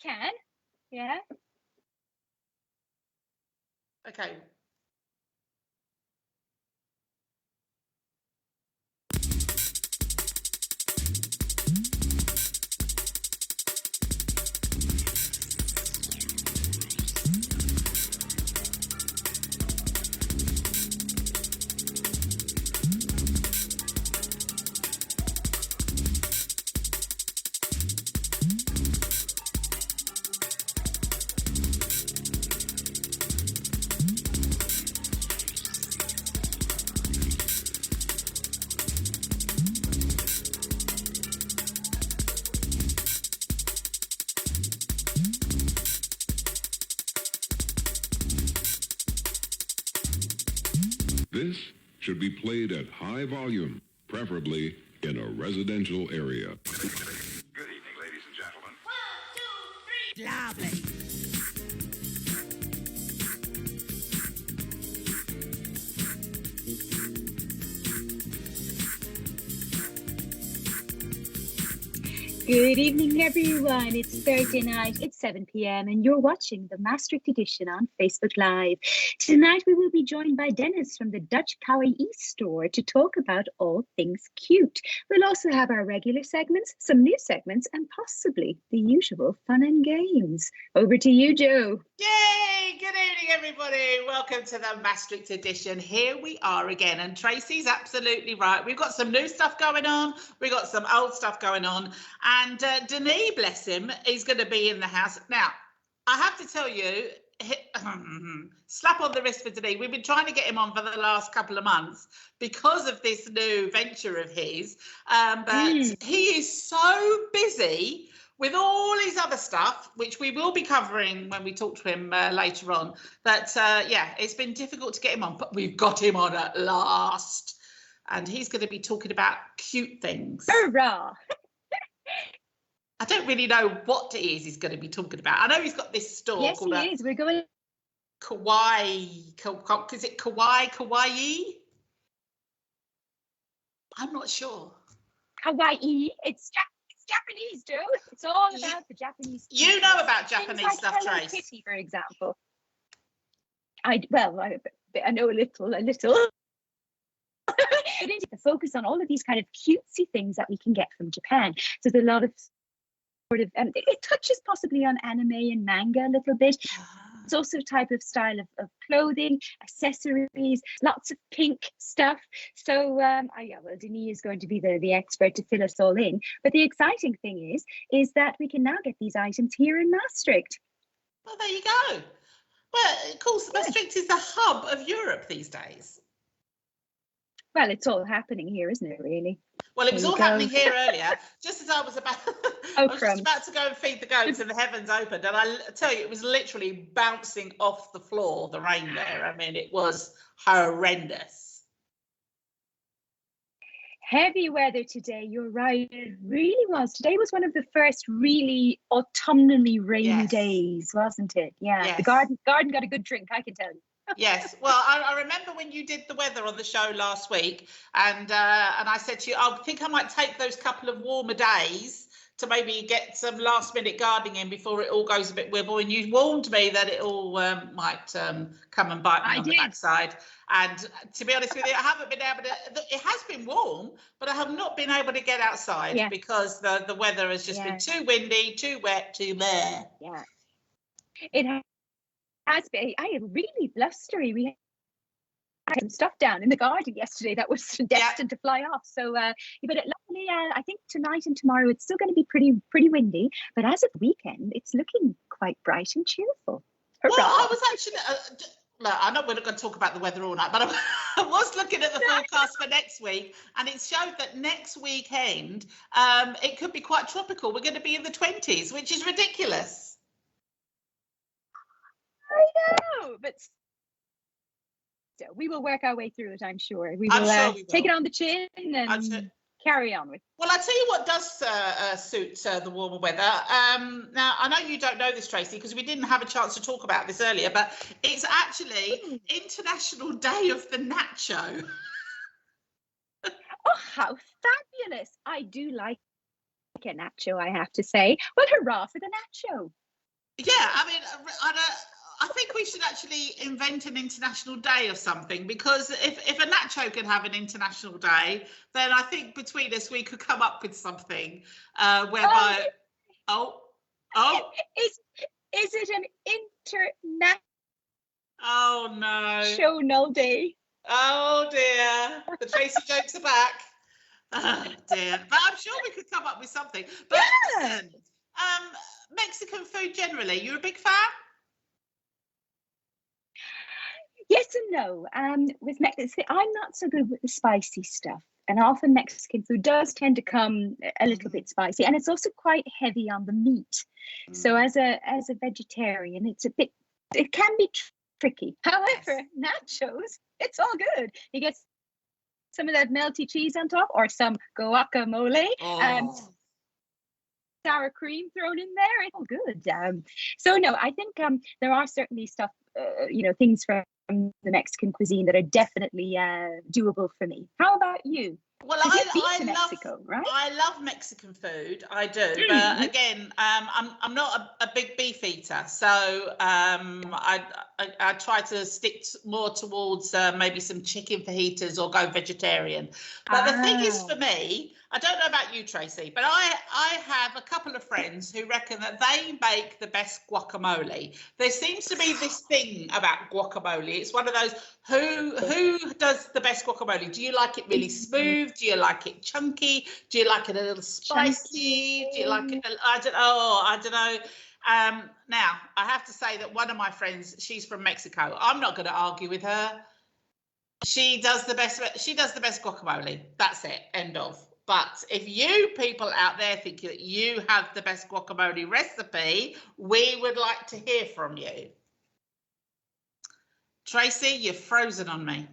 can. Yeah. Okay. This should be played at high volume, preferably in a residential area. Good evening, ladies and gentlemen. 1, 2, 3. Lovely. Good evening, everyone. It's Thursday night. It's 7 p.m. and you're watching the Maastricht edition on Facebook Live. Tonight, we will be joined by Denis from the Dutch Kawaii Store to talk about all things cute. We'll also have our regular segments, some new segments, and possibly the usual fun and games. Over to you, Joe. Yay! Good evening, everybody. Welcome to the Maastricht edition. Here we are again, and Tracey's absolutely right. We've got some new stuff going on. We've got some old stuff going on. And Denis, bless him, is going to be in the house. Now, I have to tell you, slap on the wrist for Denis. We've been trying to get him on for the last couple of months because of this new venture of his. But he is so busy with all his other stuff, which we will be covering when we talk to him later on. That, yeah, it's been difficult to get him on, but we've got him on at last. And he's going to be talking about cute things. Hurrah! I don't really know what it is he's going to be talking about. I know he's got this store called Yes, he is. We're going Kawaii. Is it Kawaii? I'm not sure. Kawaii. It's Japanese, Joe. It's all about the Japanese. You know about Japanese like stuff, Hello Trace. Kitty, for example. I know a little. But into the focus on all of these kind of cutesy things that we can get from Japan. So there's a lot of sort of, it touches possibly on anime and manga a little bit. It's also a type of style of clothing, accessories, lots of pink stuff. So, well, Denis is going to be the expert to fill us all in. But the exciting thing is that we can now get these items here in Maastricht. Well, there you go. Well, of course, Maastricht is the hub of Europe these days. Well, it's all happening here, isn't it, really? Well, it was all happening here earlier, just as I was about just about to go and feed the goats and the heavens opened. And I tell you, it was literally bouncing off the floor, the rain there. I mean, it was horrendous. Heavy weather today, you're right. It really was. Today was one of the first really autumnally rainy days, wasn't it? Yeah, yes. The garden got a good drink, I can tell you. Yes, well, I remember when you did the weather on the show last week, and I said to you, I think I might take those couple of warmer days to maybe get some last-minute gardening in before it all goes a bit wibble. And you warned me that it all might come and bite me on the backside. And to be honest with you, I haven't been able to. It has been warm, but I have not been able to get outside because the weather has just been too windy, too wet, too bare. Yeah, it has been. I am really blustery. We had some stuff down in the garden yesterday that was destined to fly off. So, but luckily, I think tonight and tomorrow it's still going to be pretty windy. But as of the weekend, it's looking quite bright and cheerful. Hurrah. Well, I was actually. Look, I know we're not going to talk about the weather all night, but I was looking at the forecast for next week, and it showed that next weekend it could be quite tropical. We're going to be in the 20s, which is ridiculous. I know, but we will work our way through it, I'm sure. We will take it on the chin and carry on with. Well, I'll tell you what does suit the warmer weather. Now, I know you don't know this, Tracey, because we didn't have a chance to talk about this earlier, but it's actually International Day of the Nacho. Oh, how fabulous. I do like a nacho, I have to say. Well, hurrah for the nacho. Yeah, I mean, I think we should actually invent an international day of something, because if a Nacho can have an international day, then I think between us we could come up with something whereby. Oh. Is it an international Oh no. show no day? Oh dear. The Tracey jokes are back. Oh dear. But I'm sure we could come up with something. But Yeah. listen, Mexican food generally, you're a big fan? Yes and no. With Mexican, I'm not so good with the spicy stuff, and often Mexican food does tend to come a little bit spicy, and it's also quite heavy on the meat. So as a vegetarian, it can be tricky. However, nachos, it's all good. You get some of that melty cheese on top, or some guacamole, sour cream thrown in there. It's all good. So no, I think there are certainly stuff, things from the Mexican cuisine that are definitely doable for me. How about you? Well, Mexico, right? I love Mexican food. I do, but again, I'm not a big beef eater, so I try to stick more towards maybe some chicken fajitas or go vegetarian. But the thing is, for me, I don't know about you, Tracey, but I have a couple of friends who reckon that they make the best guacamole. There seems to be this thing about guacamole. It's one of those, who does the best guacamole? Do you like it really smooth? Do you like it chunky? Do you like it a little spicy? Do you like it? I don't know. Now, I have to say that one of my friends, she's from Mexico. I'm not going to argue with her. She does the best guacamole. That's it. End of. But if you people out there think that you have the best guacamole recipe, we would like to hear from you. Tracey, you're frozen on me.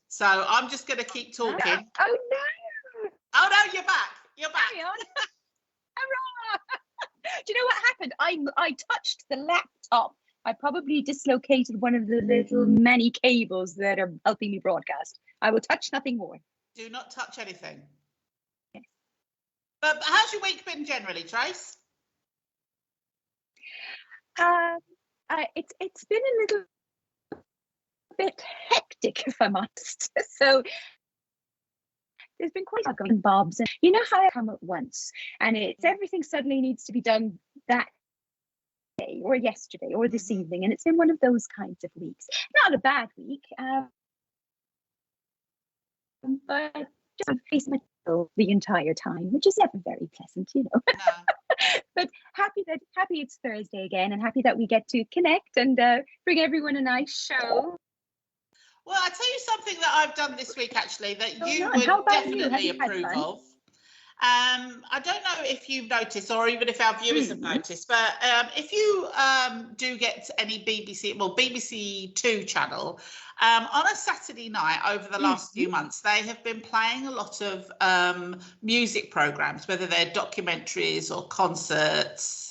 So I'm just going to keep talking. Oh, no. Oh, no, you're back. You're back. Do you know what happened? I touched the laptop. I probably dislocated one of the little many cables that are helping me broadcast. I will touch nothing more. Do not touch anything. Yes. But how's your week been generally, Trace? It's been a little bit hectic, if I'm honest. So there's been quite a lot going bobs, and you know how I come at once, and it's everything suddenly needs to be done that day or yesterday or this evening, and it's been one of those kinds of weeks. Not a bad week, but just facing the entire time, which is never very pleasant, you know. No. But happy it's Thursday again, and happy that we get to connect and bring everyone a nice show. Well, I'll tell you something that I've done this week, actually, that you would definitely approve of. I don't know if you've noticed, or even if our viewers have noticed, but if you do get any BBC 2 channel, on a Saturday night over the last few months, they have been playing a lot of music programs, whether they're documentaries or concerts,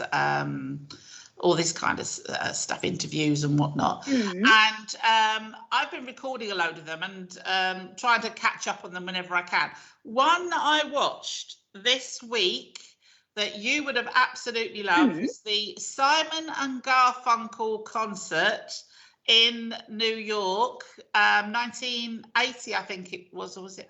all this kind of stuff, interviews and whatnot. And I've been recording a load of them and trying to catch up on them whenever I can. One that I watched this week that you would have absolutely loved was the Simon and Garfunkel concert in New York, 1980, I think it was, or was it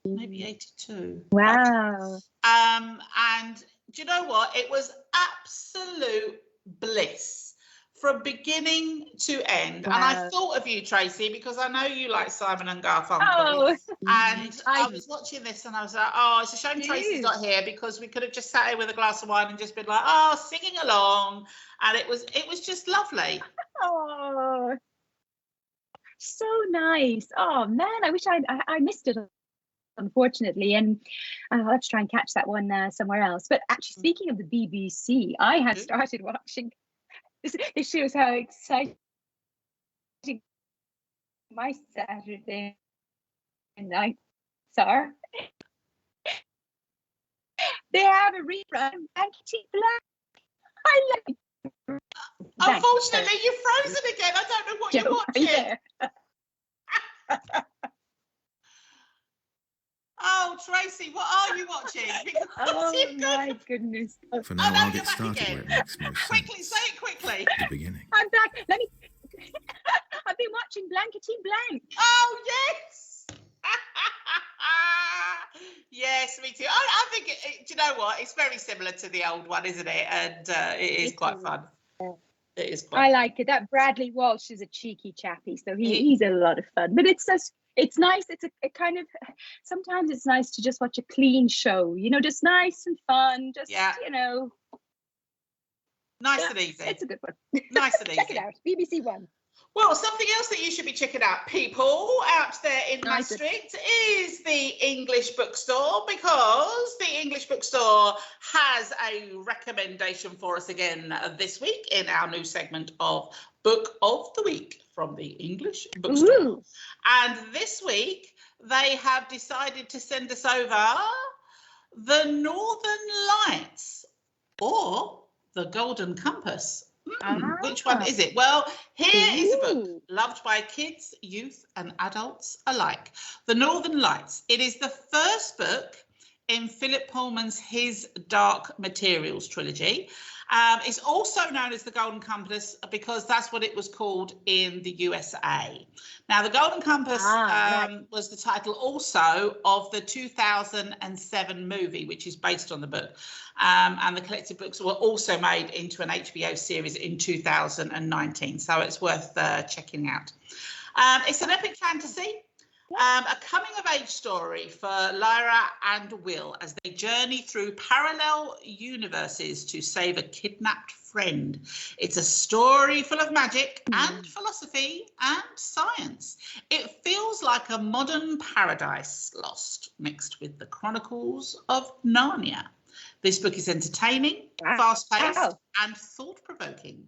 maybe 82? Wow. And do you know what? It was absolute bliss from beginning to end. Wow. And I thought of you, Tracey, because I know you like Simon and Garfunkel. Oh. And I was watching this and I was like, oh, it's a shame Tracey's not here, because we could have just sat here with a glass of wine and just been like, oh, singing along. And it was just lovely. Oh, so nice. Oh man, I wish I missed it, unfortunately, and I'll have to try and catch that one somewhere else. But actually, speaking of the BBC, I had started watching. This shows how exciting my Saturday nights are. They have a rerun of Black. I love it. Unfortunately, you're frozen again. I don't know what you're watching. Oh, Tracey, what are you watching? Oh my goodness. For now, I'll get started where it makes most sense. Quickly, say it quickly. know what? It's very similar to the old one, isn't it? And it is quite fun. It is quite I fun. like it. That Bradley Walsh is a cheeky chappy, so he's a lot of fun. But it's just, it's nice. It's a kind of, sometimes it's nice to just watch a clean show, you know, just nice and fun. Just, you know. Nice and easy. It's a good one. Nice and easy. Check it out. BBC One. Well, something else that you should be checking out, people out there in Maastricht, is the English bookstore, because the English bookstore has a recommendation for us again this week in our new segment of Book of the Week from the English bookstore. Ooh. And this week they have decided to send us over The Northern Lights, or The Golden Compass. Which one is it? Well, here is a book loved by kids, youth and adults alike. The Northern Lights. It is the first book in Philip Pullman's His Dark Materials trilogy. It's also known as The Golden Compass because that's what it was called in the USA. Now, The Golden Compass was the title also of the 2007 movie, which is based on the book. And the collected books were also made into an HBO series in 2019. So it's worth checking out. It's an epic fantasy. A coming-of-age story for Lyra and Will as they journey through parallel universes to save a kidnapped friend. It's a story full of magic and philosophy and science. It feels like a modern Paradise Lost mixed with the Chronicles of Narnia. This book is entertaining, fast-paced and thought-provoking.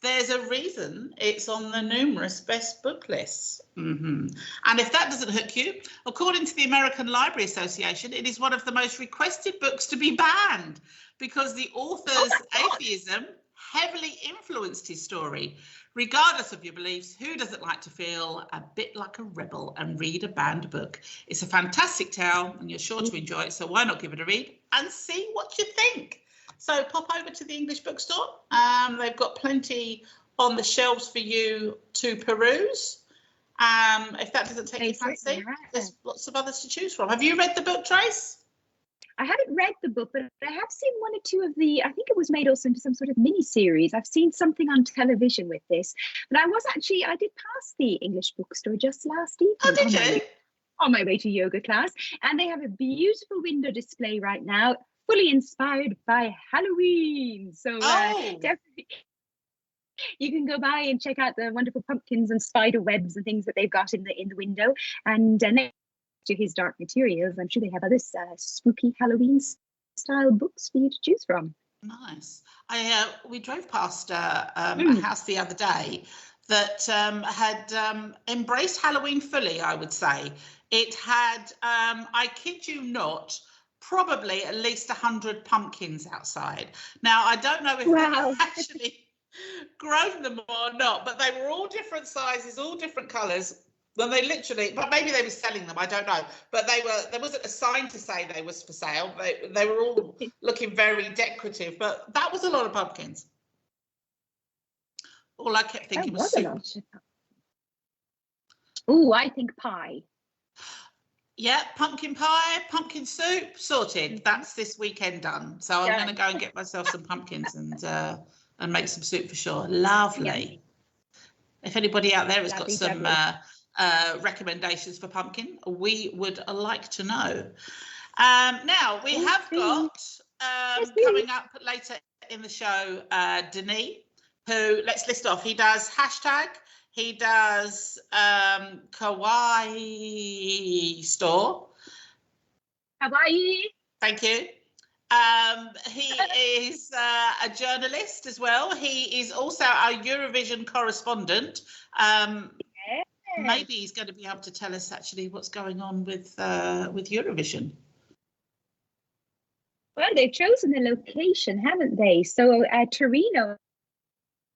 There's a reason it's on the numerous best book lists. And if that doesn't hook you, according to the American Library Association, it is one of the most requested books to be banned because the author's atheism heavily influenced his story. Regardless of your beliefs, who doesn't like to feel a bit like a rebel and read a banned book? It's a fantastic tale and you're sure to enjoy it, so why not give it a read and see what you think? So pop over to the English bookstore. They've got plenty on the shelves for you to peruse. If that doesn't take your fancy, there's lots of others to choose from. Have you read the book, Trace? I haven't read the book, but I have seen one or two of the, I think it was made also into some sort of mini-series. I've seen something on television with this. But I did pass the English bookstore just last evening. Oh, did you? On my way to yoga class. And they have a beautiful window display right now, fully inspired by Halloween. So definitely you can go by and check out the wonderful pumpkins and spider webs and things that they've got in the window. And next to His Dark Materials, I'm sure they have other spooky Halloween style books for you to choose from. Nice. We drove past a house the other day that had embraced Halloween fully, I would say. It had, I kid you not, probably at least 100 pumpkins outside. Now, I don't know if they actually grown them or not, but they were all different sizes, all different colours. Well, they literally, but maybe they were selling them, I don't know. But there wasn't a sign to say they was for sale. They were all looking very decorative, but that was a lot of pumpkins. All I kept thinking was soup. Oh, I think pie. Yeah, pumpkin pie, pumpkin soup, sorted. That's this weekend done. So I'm going to go and get myself some pumpkins and make some soup for sure. Lovely. Yeah. If anybody out there has got some recommendations for pumpkin, we would like to know. Now we have got coming up later in the show Denis, who, let's list off, he does hashtag, he does Kawaii Store. Kawaii. Thank you. He is a journalist as well. He is also our Eurovision correspondent. Maybe he's going to be able to tell us actually what's going on with Eurovision. Well, they've chosen a location, haven't they? So Torino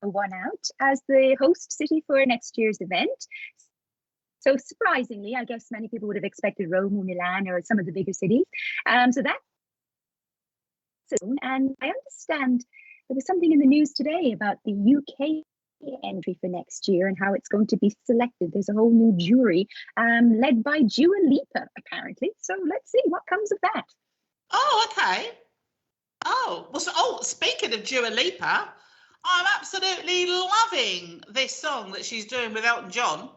won out as the host city for next year's event. So surprisingly, I guess many people would have expected Rome or Milan or some of the bigger cities. So that's soon. And I understand there was something in the news today about the UK entry for next year and how it's going to be selected. There's a whole new jury led by Dua Lipa, apparently. So let's see what comes of that. Oh, okay. Oh, well, speaking of Dua Lipa, I'm absolutely loving this song that she's doing with Elton John.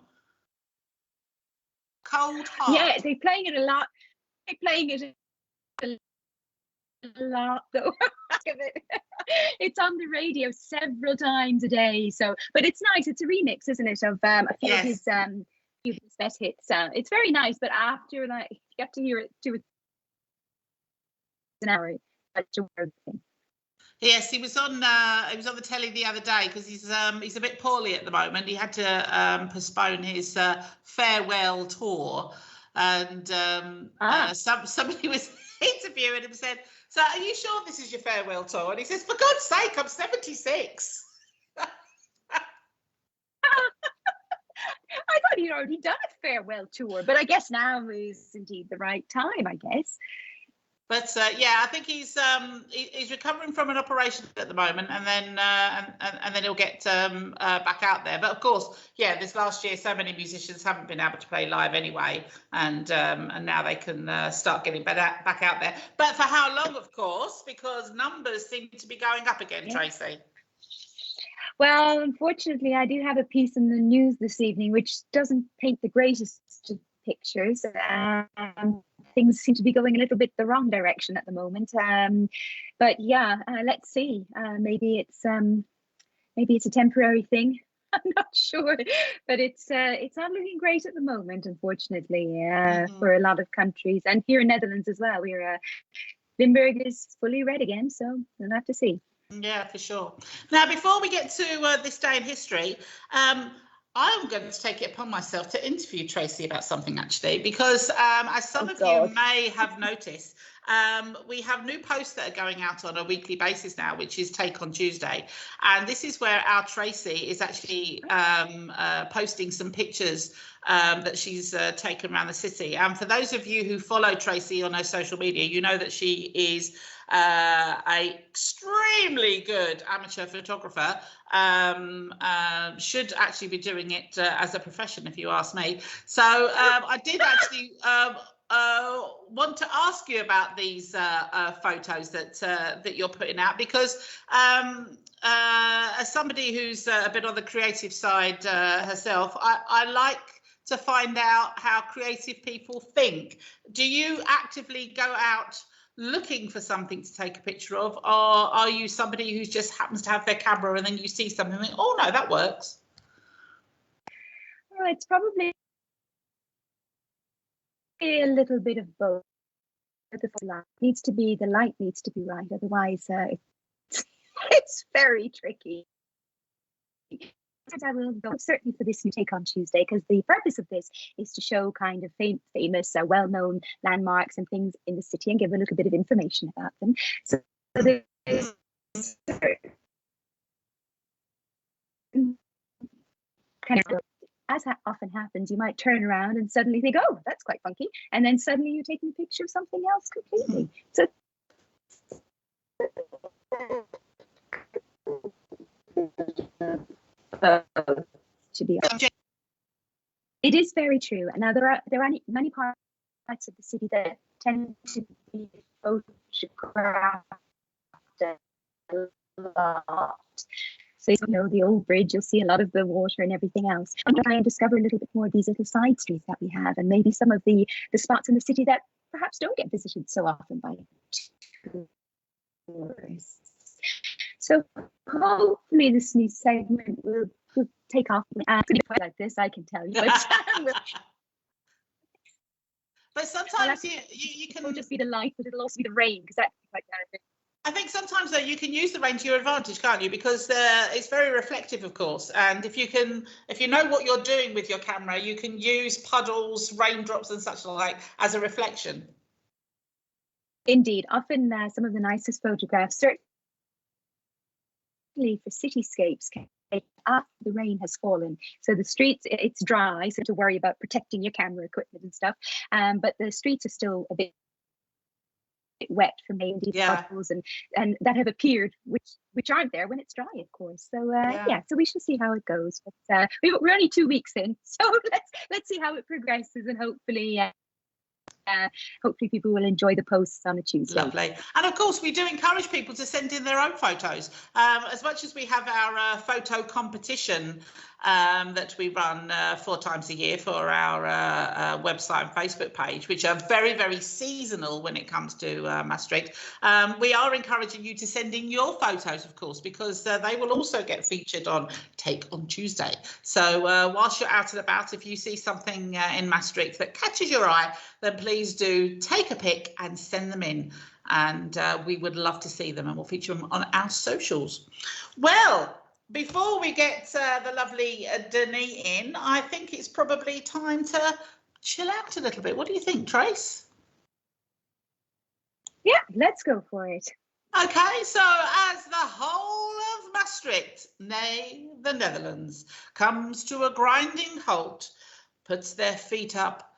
Cold Heart. Yeah, they're playing it a lot. They're playing it a lot, though. It's on the radio several times a day. So, but it's nice. It's a remix, isn't it, of a few of his best hits. It's very nice. But after that, you have to hear it 2 an hour. Such a weird thing. Yes, he was on the telly the other day because he's a bit poorly at the moment. He had to postpone his farewell tour, and somebody was interviewing him and said, "So, are you sure this is your farewell tour?" And he says, "For God's sake, I'm 76." I thought he'd already done a farewell tour, but I guess now is indeed the right time, I guess. But yeah, I think he's recovering from an operation at the moment, and then he'll get back out there. But of course, yeah, this last year, so many musicians haven't been able to play live anyway, and now they can start getting back out there. But for how long, of course, because numbers seem to be going up again, yeah. Tracey. Well, unfortunately, I do have a piece in the news this evening which doesn't paint the greatest of pictures. Things seem to be going a little bit the wrong direction at the moment. But yeah, let's see. Maybe it's a temporary thing. I'm not sure, but it's not looking great at the moment, unfortunately, for a lot of countries, and here in Netherlands as well. Limburg is fully red again, so we'll have to see. Yeah, for sure. Now, before we get to this day in history, I'm going to take it upon myself to interview Tracey about something, actually, because as some of you may have noticed, we have new posts that are going out on a weekly basis now, which is Take on Tuesday. And this is where our Tracey is actually posting some pictures that she's taken around the city. And for those of you who follow Tracey on her social media, you know that she is a extremely good amateur photographer. Should actually be doing it as a profession, if you ask me. So I did actually want to ask you about these photos that you're putting out, because as somebody who's a bit on the creative side herself, I like to find out how creative people think. Do you actively go out looking for something to take a picture of, or are you somebody who just happens to have their camera and then you see something and think, oh no, that works? Well, it's probably a little bit of both. The light needs to be right, otherwise it's very tricky. I will go certainly for this new Take on Tuesday, because the purpose of this is to show kind of famous, well-known landmarks and things in the city and give a little bit of information about them. So there's kind of, as often happens, you might turn around and suddenly think, oh, that's quite funky, and then suddenly you're taking a picture of something else completely. So to be honest, it is very true. Now there are many parts of the city that tend to be photographed a lot. So, you know, the old bridge, you'll see a lot of the water and everything else. I'm trying to discover a little bit more of these little side streets that we have, and maybe some of the spots in the city that perhaps don't get visited so often by tourists. So hopefully this new segment will take off. Like this, I can tell you. But sometimes you can. It'll just be the light, but it'll also be the rain, because that's quite bad. I think sometimes though you can use the rain to your advantage, can't you? Because it's very reflective, of course. And if you know what you're doing with your camera, you can use puddles, raindrops, and such like as a reflection. Indeed, often some of the nicest photographs, certainly for cityscapes, after the rain has fallen. So the streets, it's dry, so to worry about protecting your camera equipment and stuff. But the streets are still a bit wet from these puddles and that have appeared, which aren't there when it's dry, of course. So so we shall see how it goes. But we're only 2 weeks in, so let's see how it progresses, and hopefully hopefully people will enjoy the posts on a Tuesday. Lovely. And of course, we do encourage people to send in their own photos. As much as we have our photo competition that we run 4 times a year for our website and Facebook page, which are very, very seasonal when it comes to Maastricht, we are encouraging you to send in your photos, of course, because they will also get featured on Take on Tuesday. So whilst you're out and about, if you see something in Maastricht that catches your eye, then please do take a pic and send them in. And we would love to see them, and we'll feature them on our socials. Well, before we get the lovely Denis in, I think it's probably time to chill out a little bit. What do you think, Trace? Yeah, let's go for it. Okay, so as the whole of Maastricht, nay, the Netherlands, comes to a grinding halt, puts their feet up,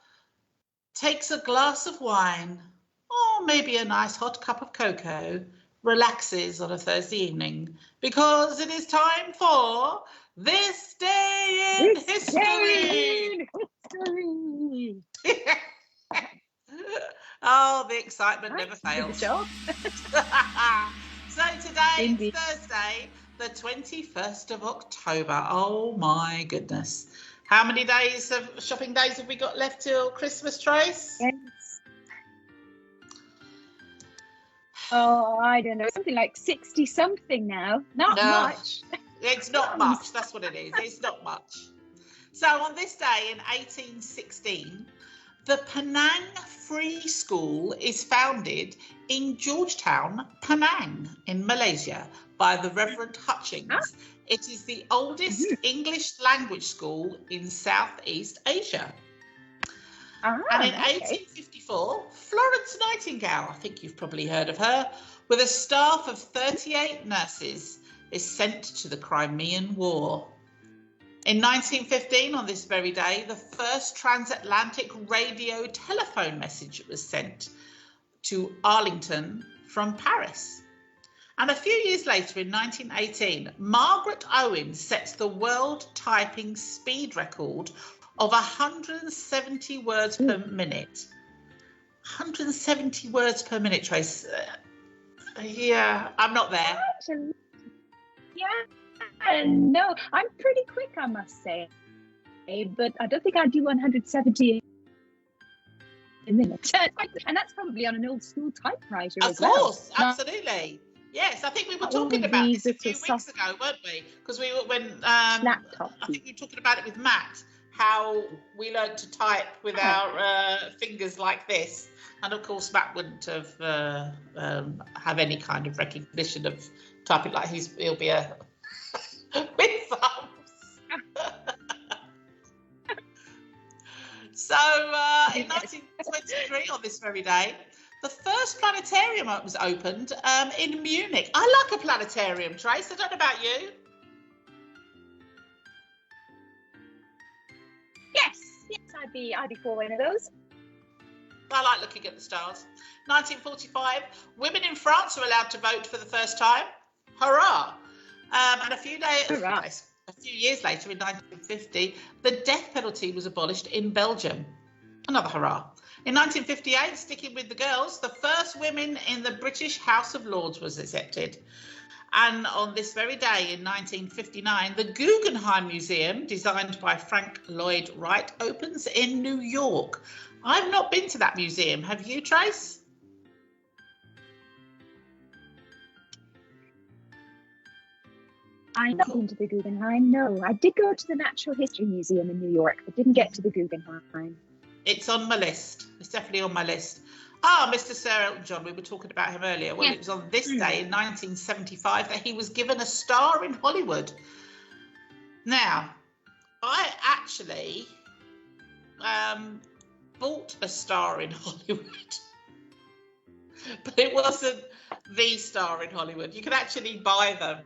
takes a glass of wine, or maybe a nice hot cup of cocoa, relaxes on a Thursday evening, because it is time for This Day in History. Oh, the excitement never fails. So today is Thursday, the 21st of October. Oh my goodness. How many days of shopping days have we got left till Christmas, Trace? Yes. Oh, I don't know, something like 60 something now. Not much. It's not much. That's what it is. It's not much. So on this day in 1816, the Penang Free School is founded in Georgetown, Penang, in Malaysia, by the Reverend Hutchings. It is the oldest English language school in Southeast Asia. And in 1854, Florence Nightingale, I think you've probably heard of her, with a staff of 38 nurses, is sent to the Crimean War. In 1915, on this very day, the first transatlantic radio telephone message was sent to Arlington from Paris. And a few years later, in 1918, Margaret Owen sets the world typing speed record of 170 words per minute. 170 words per minute, Trace. Yeah, I'm not there. Yeah, no, I'm pretty quick, I must say. But I don't think I'd do 170 a minute. And that's probably on an old school typewriter as well. Of course, absolutely. Yes, I think we were talking about this a few weeks ago, weren't we? Because we were I think we were talking about it with Matt, how we learned to type with our fingers like this. And of course, Matt wouldn't have any kind of recognition of typing like he'll be a with thumbs. So in 1923, on this very day, the first planetarium was opened in Munich. I like a planetarium, Trace. I don't know about you. Yes, I'd be for one of those. I like looking at the stars. 1945, women in France were allowed to vote for the first time. Hurrah! And a few years later, in 1950, the death penalty was abolished in Belgium. Another hurrah. In 1958, sticking with the girls, the first women in the British House of Lords was accepted. And on this very day in 1959, the Guggenheim Museum, designed by Frank Lloyd Wright, opens in New York. I've not been to that museum. Have you, Trace? I've not been to the Guggenheim, no. I did go to the Natural History Museum in New York, but didn't get to the Guggenheim. It's on my list. It's definitely on my list. Ah, Mr. Sir Elton John, we were talking about him earlier. Well, It was on this day in 1975 that he was given a star in Hollywood. Now, I actually bought a star in Hollywood, but it wasn't the star in Hollywood. You can actually buy them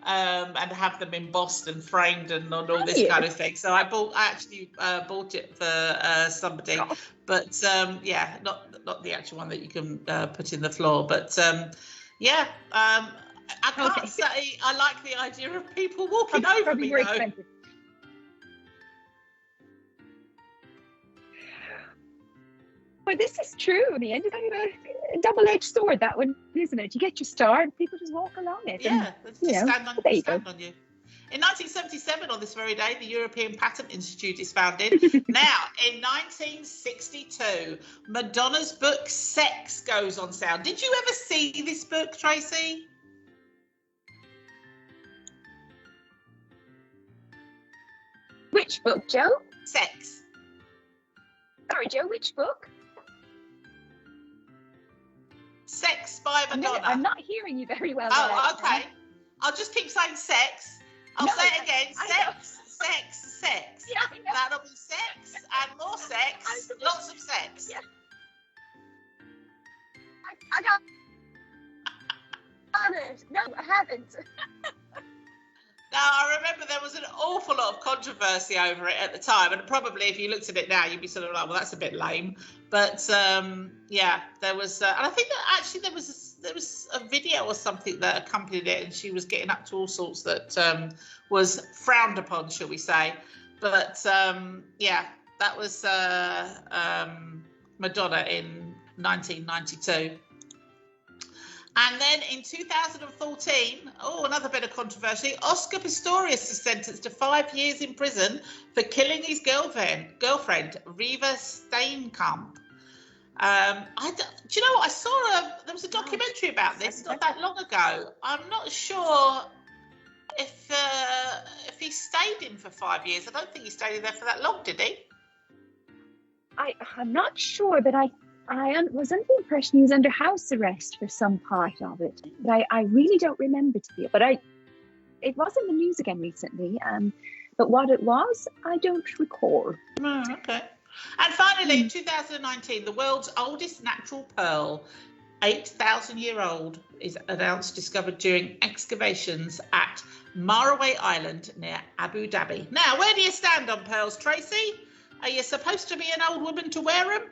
and have them embossed and framed and all this kind of thing. So I actually bought it for somebody, but yeah, not the actual one that you can put in the floor. But yeah, I can't say I like the idea of people walking over me. Though. Expensive. Well, this is true. In the end, it's kind of a double-edged sword, that one, isn't it? You get your star and people just walk along it. Yeah, and, just stand on you. In 1977, on this very day, the European Patent Institute is founded. Now, in 1962, Madonna's book Sex goes on sale. Did you ever see this book, Tracey? Which book, Joe? Sex. Sorry, Joe, which book? Sex by Madonna. I'm not hearing you very well. Oh, okay. I'll just keep saying sex. I'll say it again. Sex. Yeah, I know. That'll be sex and more sex. Lots of sex. Yeah. I got it. No, I haven't. Now, I remember there was an awful lot of controversy over it at the time, and probably if you looked at it now, you'd be sort of like, well, that's a bit lame. But yeah, there was, and I think that actually there was a video or something that accompanied it, and she was getting up to all sorts that was frowned upon, shall we say. But yeah, that was Madonna in 1992. And then in 2014, another bit of controversy, Oscar Pistorius is sentenced to 5 years in prison for killing his girlfriend Riva Steenkamp. Do you know what? I saw there was a documentary about this not that long ago. I'm not sure if he stayed in for 5 years. I don't think he stayed in there for that long, did he? I'm not sure, but I was under the impression he was under house arrest for some part of it. But I really don't remember but it was in the news again recently. But what it was, I don't recall. Oh, okay. And finally, in 2019, the world's oldest natural pearl, 8,000-year-old, is announced discovered during excavations at Maraway Island near Abu Dhabi. Now, where do you stand on pearls, Tracey? Are you supposed to be an old woman to wear them?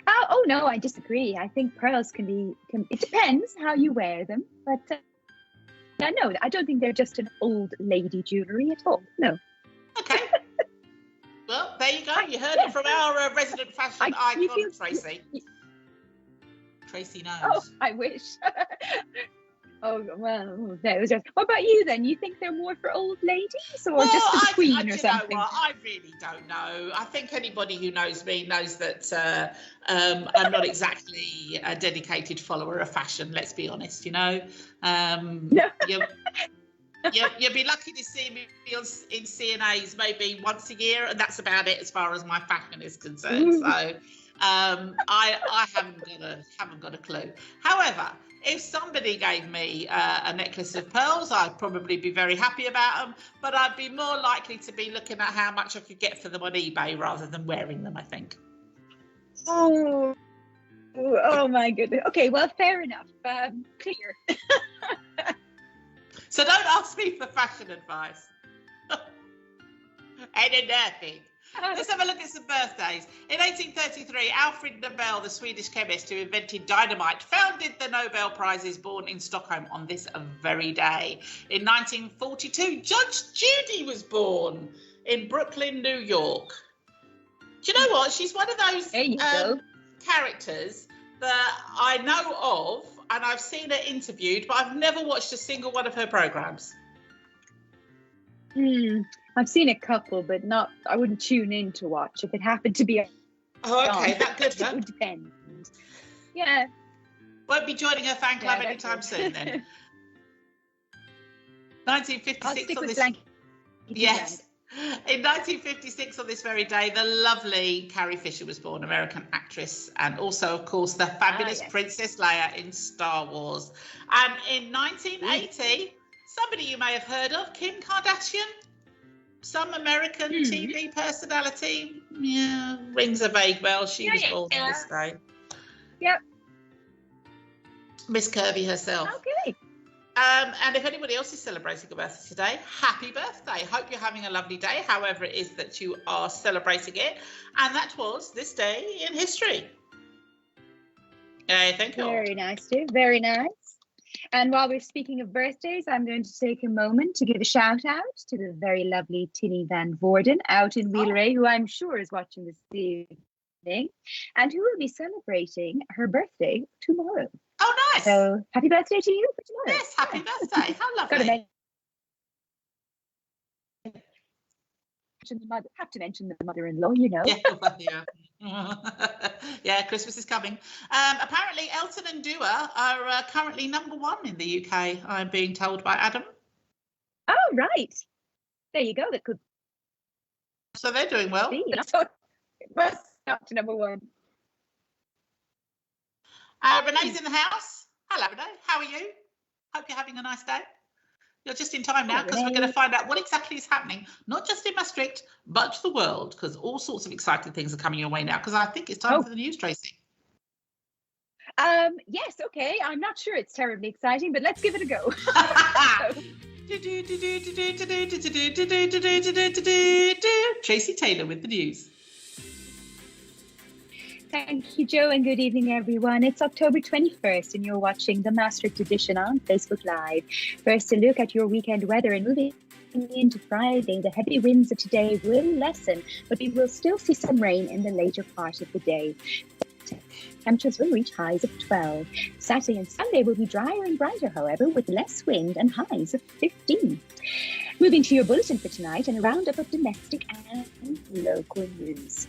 Oh no, I disagree. I think pearls can it depends how you wear them, but no, I don't think they're just an old lady jewellery at all. No. Okay. Well, there you go. You heard it from our resident fashion icon, Tracey. Tracey knows. Oh, I wish. Oh, well, no. What about you then? You think they're more for old ladies or just for the Queen or something? Know what? I really don't know. I think anybody who knows me knows that I'm not exactly a dedicated follower of fashion, let's be honest, you know. No. You'll be lucky to see me in CNAs maybe once a year, and that's about it as far as my fashion is concerned. So I haven't got a clue. However, if somebody gave me a necklace of pearls, I'd probably be very happy about them, but I'd be more likely to be looking at how much I could get for them on eBay rather than wearing them, I think. Oh my goodness. Okay, well, fair enough. Clear. So don't ask me for fashion advice. Ain't nothing. Let's have a look at some birthdays. In 1833, Alfred Nobel, the Swedish chemist who invented dynamite, founded the Nobel Prizes, born in Stockholm on this very day. In 1942, Judge Judy was born in Brooklyn, New York. Do you know what? She's one of those characters that I know of, and I've seen her interviewed, but I've never watched a single one of her programs. I've seen a couple, but I wouldn't tune in to watch if it happened to be a. Oh, okay, that good. It would depend. Yeah. Won't be joining her fan club anytime soon then. 1956 on this. Yes. In 1956, on this very day, the lovely Carrie Fisher was born, American actress, and also, of course, the fabulous Princess Leia in Star Wars. And in 1980, somebody you may have heard of, Kim Kardashian, some American TV personality. Yeah, rings a vague bell. She was born on this day. Yep. Miss Curvy herself. Okay. And if anybody else is celebrating a birthday today, happy birthday. Hope you're having a lovely day, however it is that you are celebrating it. And that was this day in history. Thank you. Very nice, too. Very nice. And while we're speaking of birthdays, I'm going to take a moment to give a shout out to the very lovely Tinny Van Voorden out in Wheelray, who I'm sure is watching this and who will be celebrating her birthday tomorrow. Oh, nice. So happy birthday to you for tomorrow. Yes, happy birthday. How Got lovely. Have to mention the mother-in-law, you know. Yeah, well, yeah. Yeah, Christmas is coming. Apparently, Elton and Dua are currently #1 in the UK, I'm being told by Adam. Oh, right. There you go. That could So they're doing well. be. So it was up to #1. Renee's in the house. Hello, Renee. How are you? Hope you're having a nice day. You're just in time now because we're going to find out what exactly is happening, not just in Maastricht, but to the world, because all sorts of exciting things are coming your way now, because I think it's time for the news, Tracey. Yes, okay. I'm not sure it's terribly exciting, but let's give it a go. Tracey Taylor with the news. Thank you, Joe, and good evening, everyone. It's October 21st, and you're watching the Maastricht edition on Facebook Live. First, a look at your weekend weather, and moving into Friday, the heavy winds of today will lessen, but we will still see some rain in the later part of the day. Temperatures will reach highs of 12. Saturday and Sunday will be drier and brighter, however, with less wind and highs of 15. Moving to your bulletin for tonight and a roundup of domestic and local news.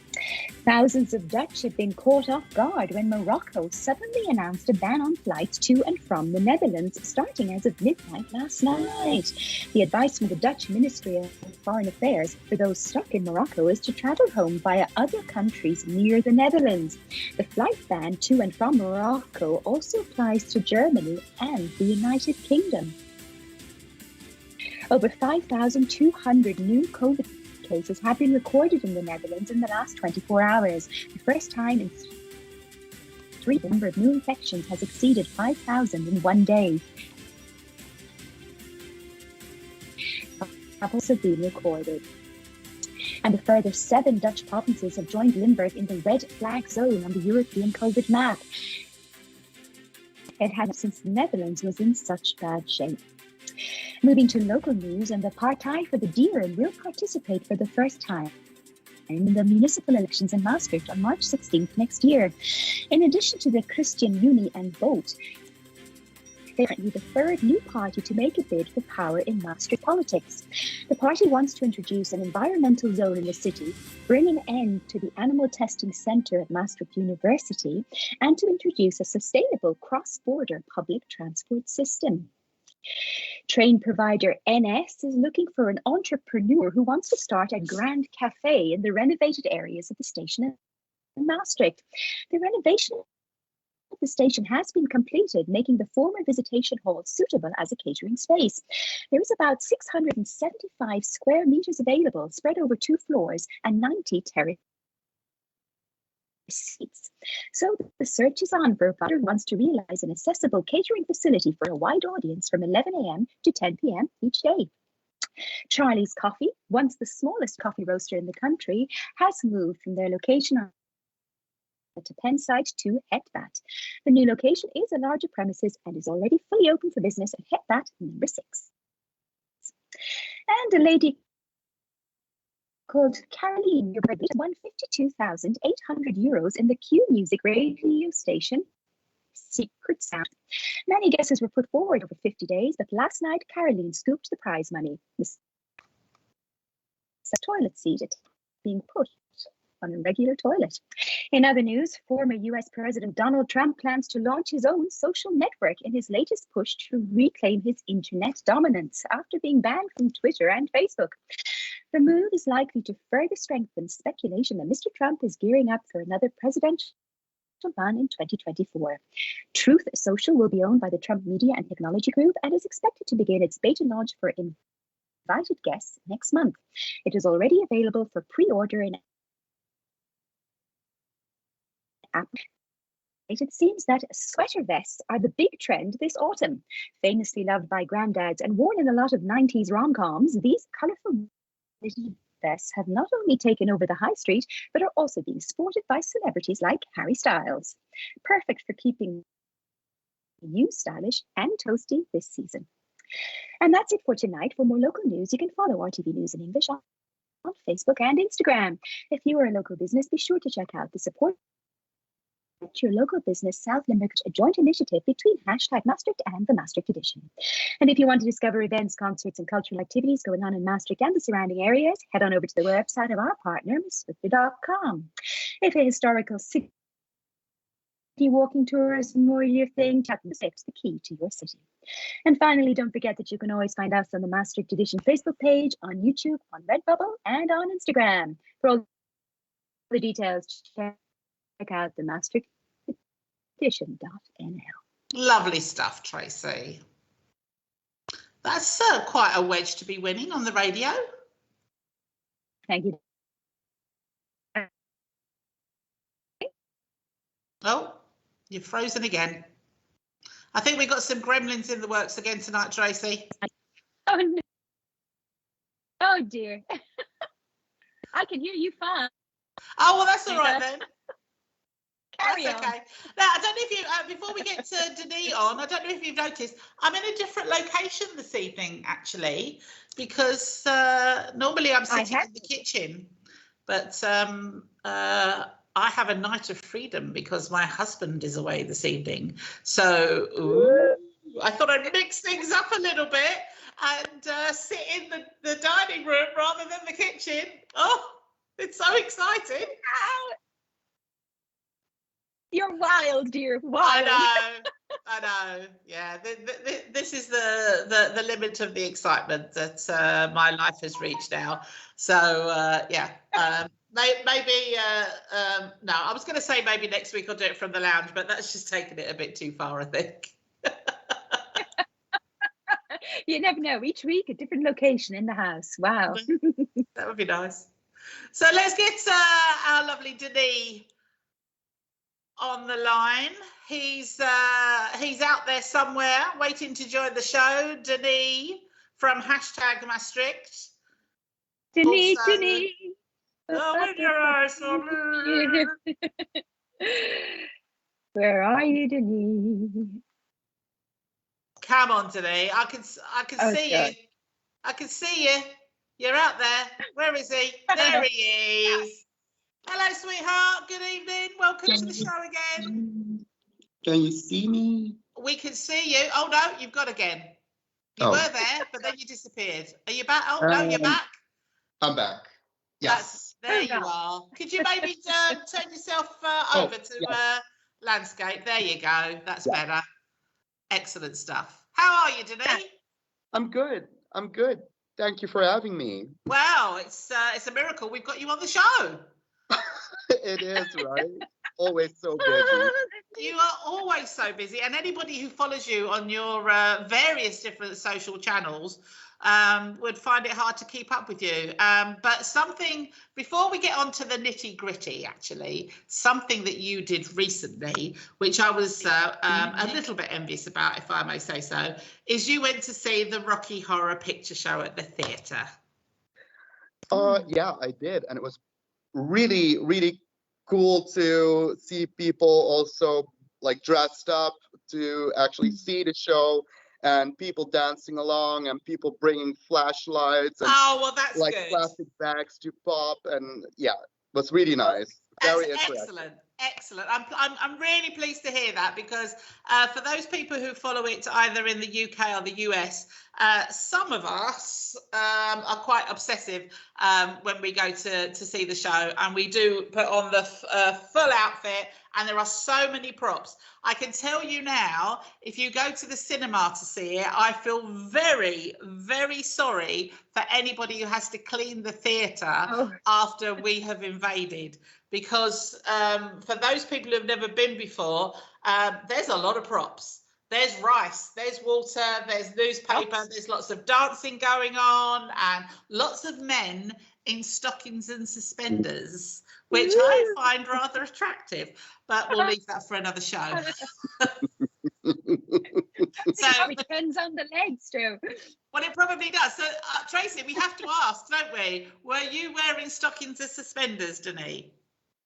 Thousands of Dutch have been caught off guard when Morocco suddenly announced a ban on flights to and from the Netherlands starting as of midnight last night. The advice from the Dutch Ministry of Foreign Affairs for those stuck in Morocco is to travel home via other countries near the Netherlands. The flight ban to and from Morocco also applies to Germany and the United Kingdom. Over 5,200 new COVID cases have been recorded in the Netherlands in the last 24 hours. The first time in the number of new infections has exceeded 5,000 in one day. Have also been recorded. And a further 7 Dutch provinces have joined Limburg in the red flag zone on the European COVID map. It has since the Netherlands was in such bad shape. Moving to local news, and the Partij for the Dieren will participate for the first time in the municipal elections in Maastricht on March 16th next year. In addition to the Christian Unie and Vote, they're currently the third new party to make a bid for power in Maastricht politics. The party wants to introduce an environmental zone in the city, bring an end to the animal testing centre at Maastricht University, and to introduce a sustainable cross-border public transport system. Train provider NS is looking for an entrepreneur who wants to start a grand cafe in the renovated areas of the station in Maastricht. The renovation of the station has been completed, making the former visitation hall suitable as a catering space. There is about 675 square meters available, spread over 2 floors and 90 terrace seats. So the search is on for a buyer who wants to realise an accessible catering facility for a wide audience from 11 a.m. to 10 p.m. each day. Charlie's Coffee, once the smallest coffee roaster in the country, has moved from their location on to Penside to Hetbat. The new location is a larger premises and is already fully open for business at Hetbat number 6. And a lady called Caroline won €52,800 in the Q Music radio station Secret Sound. Many guesses were put forward over 50 days, but last night Caroline scooped the prize money. The toilet seat being put on a regular toilet. In other news, former US President Donald Trump plans to launch his own social network in his latest push to reclaim his internet dominance after being banned from Twitter and Facebook. The move is likely to further strengthen speculation that Mr. Trump is gearing up for another presidential run in 2024. Truth Social will be owned by the Trump Media and Technology Group and is expected to begin its beta launch for invited guests next month. It is already available for pre-order in Apple. It seems that sweater vests are the big trend this autumn. Famously loved by granddads and worn in a lot of 90s rom-coms, these colourful vests have not only taken over the high street, but are also being sported by celebrities like Harry Styles. Perfect for keeping you stylish and toasty this season. And that's it for tonight. For more local news, you can follow RTV News in English on Facebook and Instagram. If you are a local business, be sure to check out the Support Your Local Business South Limerick, a joint initiative between #Maastricht and the Maastricht Edition. And if you want to discover events, concerts, and cultural activities going on in Maastricht and the surrounding areas, head on over to the website of our partner, MissFoodie.com. If a historical city walking tour is more your thing, tap the steps, the key to your city. And finally, don't forget that you can always find us on the Maastricht Edition Facebook page, on YouTube, on Redbubble, and on Instagram. For all the details, check out the Maastricht Edition.nl. Lovely stuff, Tracey. That's quite a wedge to be winning on the radio. Thank you. Oh, you're frozen again. I think we got some gremlins in the works again tonight, Tracey. Oh, no. Oh dear. I can hear you fine. Oh, well, that's all right then. Carry on. Okay. Now, I don't know if you, before we get to Denis on, I don't know if you've noticed, I'm in a different location this evening, actually, because normally I'm sitting in the kitchen, but I have a night of freedom because my husband is away this evening. So I thought I'd mix things up a little bit and sit in the dining room rather than the kitchen. Oh, it's so exciting. You're wild, dear. Wild. I know. Yeah, this is the limit of the excitement that my life has reached now. So yeah, maybe no, I was going to say maybe next week I'll do it from the lounge, but that's just taking it a bit too far, I think. You never know. Each week, a different location in the house. Wow. That would be nice. So let's get our lovely Denis on the line. He's out there somewhere waiting to join the show. Denis from #Maastricht. Denis, Also, Denis. Oh, when your eyes so blue. Where are you, Denis? Come on, Denis. I can see God. you. I can see you. You're out there. Where is he? There he is. Hello, sweetheart. Good evening. Welcome to the show again. Can you see me? We can see you. Oh, no, you've got again. You were there, but then you disappeared. Are you back? Oh, no, you're back. I'm back. Yes. There you are. Could you maybe turn yourself over to landscape? There you go. That's better. Excellent stuff. How are you, Denis? I'm good. I'm good. Thank you for having me. Wow, it's a miracle we've got you on the show. It is, right? Always so busy. You are always so busy, and anybody who follows you on your various different social channels would find it hard to keep up with you. But something, before we get on to the nitty gritty, actually, something that you did recently, which I was a little bit envious about, if I may say so, is you went to see the Rocky Horror Picture Show at the theatre. Yeah, I did. And it was really, really cool to see people also like dressed up to actually see the show, and people dancing along and people bringing flashlights and that's like good. plastic bags to pop, and yeah, it was really nice. Very excellent. Excellent. I'm really pleased to hear that, because for those people who follow it either in the UK or the US, some of us are quite obsessive when we go to see the show, and we do put on the full outfit, and there are so many props. I can tell you now, if you go to the cinema to see it, I feel very, very sorry for anybody who has to clean the theatre after we have invaded. Because for those people who have never been before, there's a lot of props. There's rice, there's water, there's newspaper, there's lots of dancing going on, and lots of men in stockings and suspenders, which I find rather attractive. But we'll leave that for another show. So it depends on the legs, too. Well, it probably does. So, Tracey, we have to ask, don't we? Were you wearing stockings and suspenders, Denis?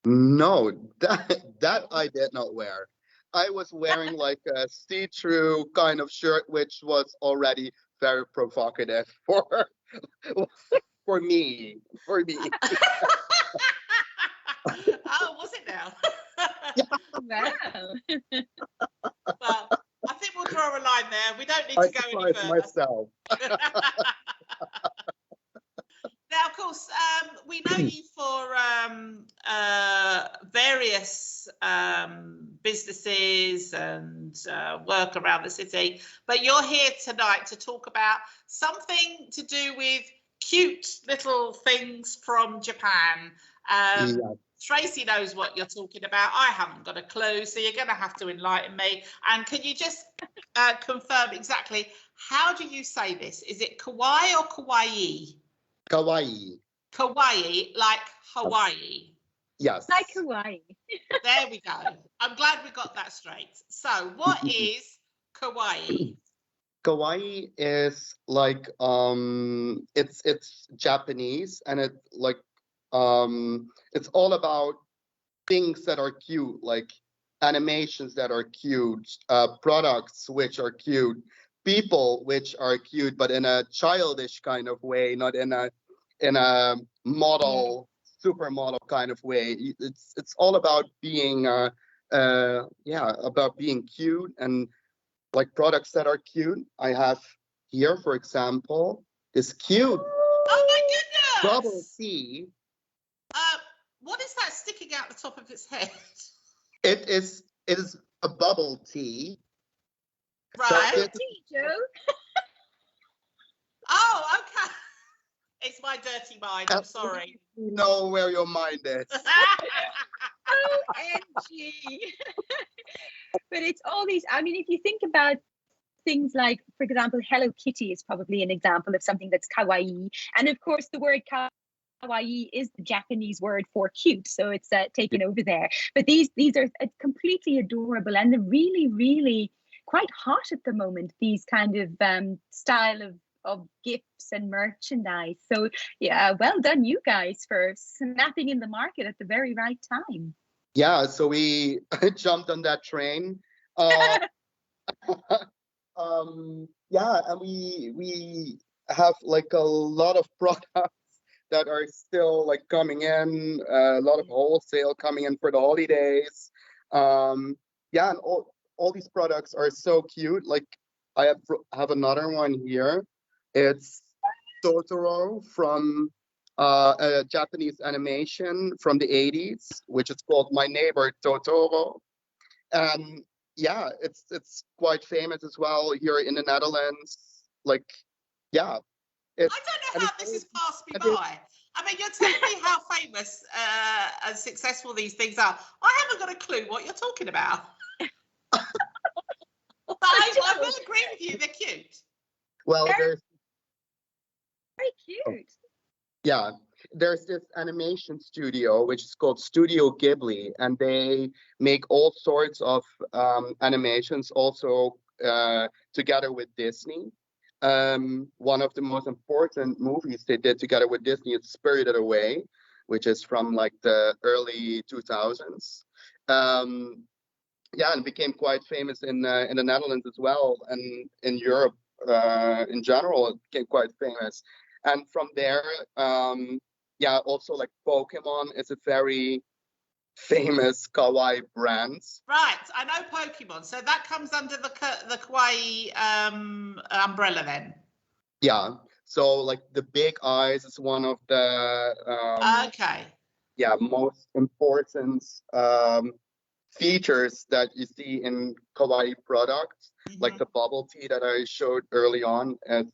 No, that I did not wear. I was wearing like a see-through kind of shirt, which was already very provocative for for me. For me. Oh, was it now? Wow. Well, I think we'll draw a line there. We don't need I to go any surprised further. myself. Now, of course, we know you for various businesses and work around the city, but you're here tonight to talk about something to do with cute little things from Japan. Yeah. Tracey knows what you're talking about. I haven't got a clue, so you're going to have to enlighten me. And can you just confirm exactly how do you say this? Is it kawaii or kawaii? Kawaii. Kawaii, like Hawaii. Yes. Like Kawaii. There we go. I'm glad we got that straight. So, what is kawaii? Kawaii is like it's Japanese, and it like it's all about things that are cute, like animations that are cute, products which are cute, people which are cute, but in a childish kind of way, not in a model, supermodel kind of way. It's all about being about being cute and like products that are cute. I have here, for example, this cute Oh my goodness! bubble tea. What is that sticking out the top of its head? It is a bubble tea. Right. So Tea, Joe. Oh, okay. It's my dirty mind. I'm sorry. You know where your mind is. OMG. But it's all these, I mean, if you think about things like, for example, Hello Kitty is probably an example of something that's kawaii. And of course, the word kawaii is the Japanese word for cute, so it's taken over there. But these are completely adorable, and they're really, really quite hot at the moment, these kind of style of gifts and merchandise. So yeah, well done you guys for snapping in the market at the very right time. Yeah, so we jumped on that train. Yeah, and we have like a lot of products that are still like coming in, a lot of wholesale coming in for the holidays. Yeah, and all these products are so cute. Like I have another one here. It's Totoro from a Japanese animation from the 80s, which is called My Neighbor Totoro. And yeah, it's quite famous as well here in the Netherlands. Like, yeah. I don't know how this has passed me by. I mean, you're telling me how famous and successful these things are. I haven't got a clue what you're talking about. But I will agree with you, they're cute. Well, there's Very cute. yeah, there's this animation studio which is called Studio Ghibli, and they make all sorts of animations also together with Disney. One of the most important movies they did together with Disney is Spirited Away, which is from like the early 2000s. Yeah, and became quite famous in the Netherlands as well, and in Europe in general, it became quite famous. And from there, yeah, also like Pokemon is a very famous kawaii brand. Right, I know Pokemon, so that comes under the kawaii umbrella then. Yeah, so like the big eyes is one of the Okay. yeah, most important features that you see in kawaii products, like the bubble tea that I showed early on. It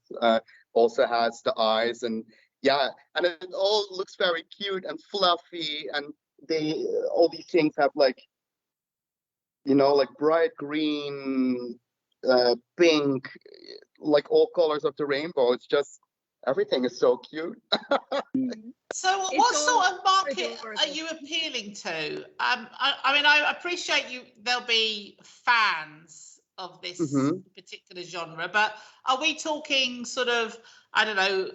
also has the eyes, and yeah, and it all looks very cute and fluffy, and all these things have like, you know, like bright green, pink, like all colors of the rainbow. It's just, everything is so cute. So what sort of market are you appealing to? I mean, I appreciate there'll be fans of this particular genre, but are we talking sort of, I don't know,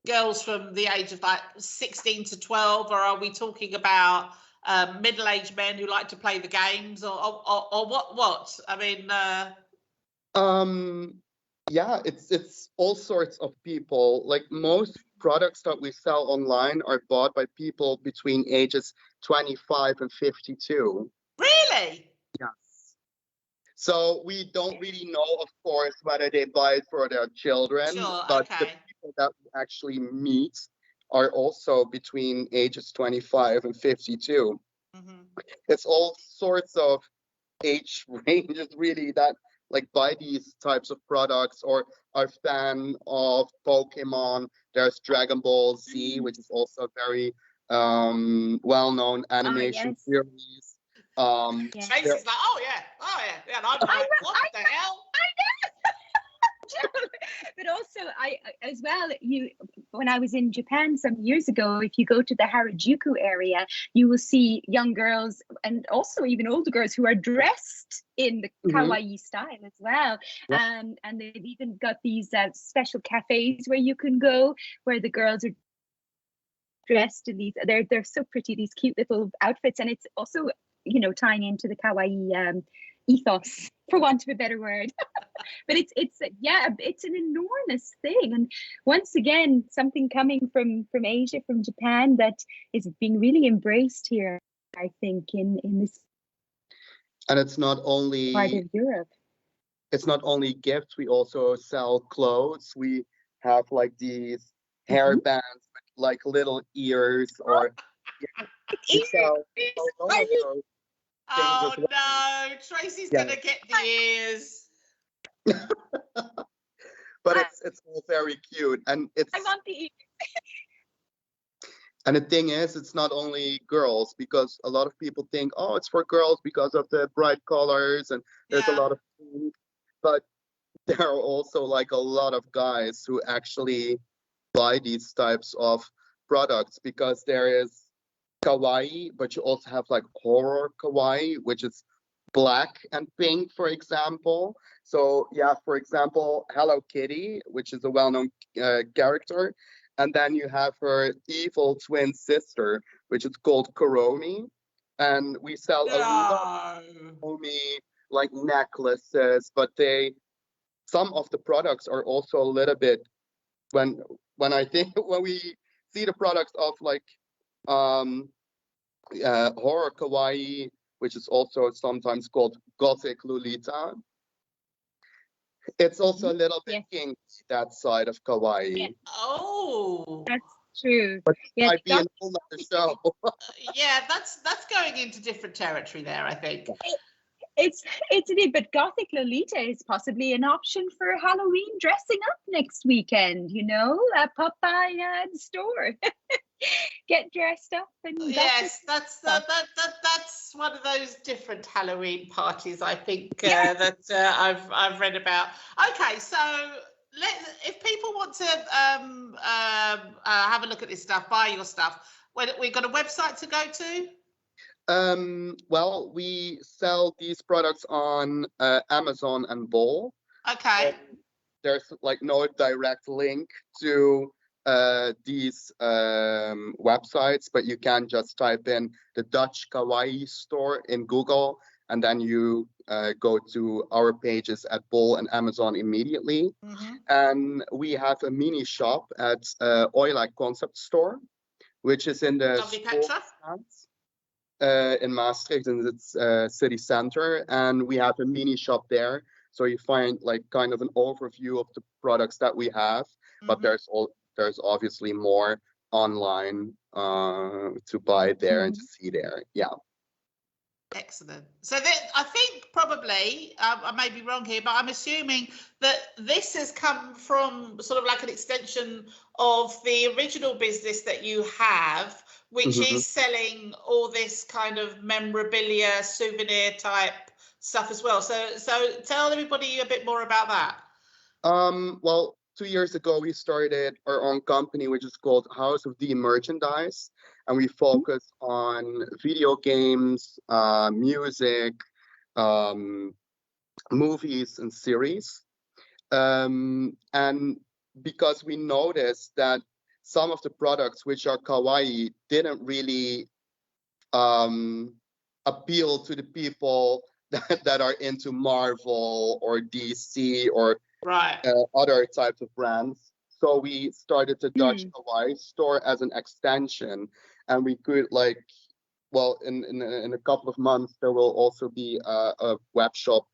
girls from the age of like 16 to 12, or are we talking about middle-aged men who like to play the games, or what? I mean, yeah, it's all sorts of people. Like most products that we sell online are bought by people between ages 25 and 52. Really? Yes. So we don't really know, of course, whether they buy it for their children, Sure, but the okay. people that we actually meet are also between ages 25 and 52. Mhm. It's all sorts of age ranges really that like buy these types of products or are fan of Pokemon. There's Dragon Ball Z, which is also a very well-known animation yes. series. Yeah. Tracy's like, oh yeah. And I'm like, what the hell? But also, as well, when I was in Japan some years ago, if you go to the Harajuku area, you will see young girls and also even older girls who are dressed in the kawaii style as well. Yeah. And they've even got these special cafes where you can go, where the girls are dressed in these. They're so pretty, these cute little outfits, and it's also tying into the kawaii ethos, for want of a better word. But it's an enormous thing, and once again something coming from Asia, from Japan, that is being really embraced here, I think, in this And it's not part of Europe. It's not only gifts, we also sell clothes. We have like these hairbands with like little ears, or we sell all of those things Oh as well. no, Tracy's Yeah. gonna get the ears. But it's all very cute, and I want the and the thing is, it's not only girls, because a lot of people think, oh, it's for girls because of the bright colors and there's a lot of pink. But there are also like a lot of guys who actually buy these types of products, because there is kawaii, but you also have like horror kawaii, which is black and pink, for example. So yeah, for example, Hello Kitty, which is a well-known character, and then you have her evil twin sister, which is called Kuromi, and we sell a lot of Kuromi like necklaces, but some of the products are also a little bit, when I think when we see the products of like horror kawaii, which is also sometimes called gothic Lolita, it's also a little bit kinky, that side of kawaii. Yeah. Oh, That's true. But it Yeah, might be an whole other show. yeah, that's going into different territory there, I think. It's a bit, but Gothic Lolita is possibly an option for Halloween dressing up next weekend. Pop by the store, get dressed up, and Yes, that's one of those different Halloween parties, I think, that I've read about. Okay, so if people want to have a look at this stuff, buy your stuff, we've got a website to go to. Well, we sell these products on Amazon and Bol. Okay. There's like no direct link to these websites, but you can just type in the Dutch Kawaii Store in Google, and then you go to our pages at Bol and Amazon immediately. And we have a mini shop at Oilak Concept Store, which is in the in Maastricht, in its city center, and we have a mini shop there, so you find like kind of an overview of the products that we have. But there's obviously more online to buy there and to see there. Yeah. Excellent. So I think probably, I may be wrong here, but I'm assuming that this has come from sort of like an extension of the original business that you have, which is selling all this kind of memorabilia, souvenir type stuff as well. So tell everybody a bit more about that. Well, 2 years ago, we started our own company, which is called House of D Merchandise. And we focus on video games, music, movies, and series. And because we noticed that some of the products which are kawaii didn't really appeal to the people that are into Marvel or DC or other types of brands. So we started the Dutch Mm. Kawaii Store as an extension, and we could in a couple of months there will also be a web shop